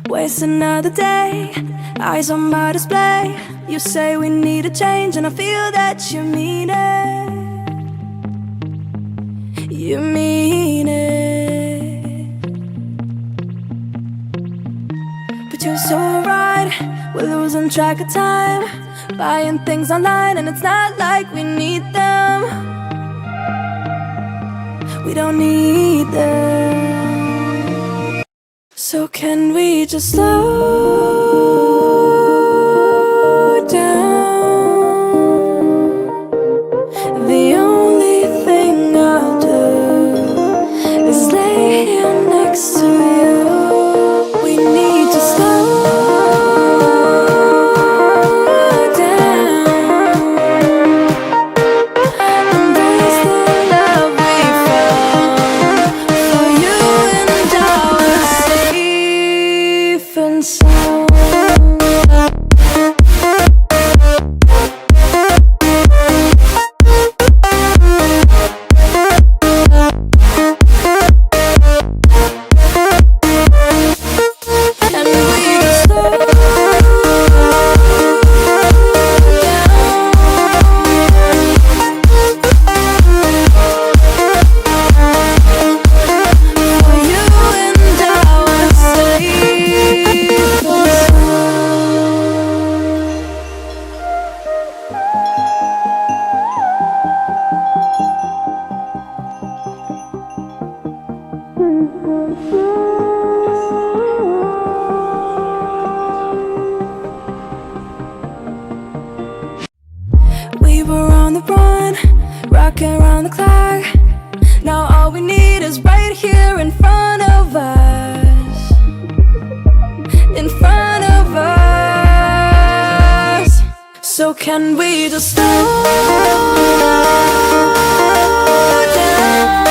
Waste another day, eyes on my display. You say we need a change, and I feel that you mean it. You mean it. But you're so right, we're losing track of time, buying things online, and it's not like we need them. We don't need them. So can we just slow down? The only thing I'll do is lay here next to you. We need to slow down. Embrace the love we found. For you and I were safe and sound. We were on the run, rocking around the clock. Now all we need is right here in front of us. In front of us. So can we just slow down?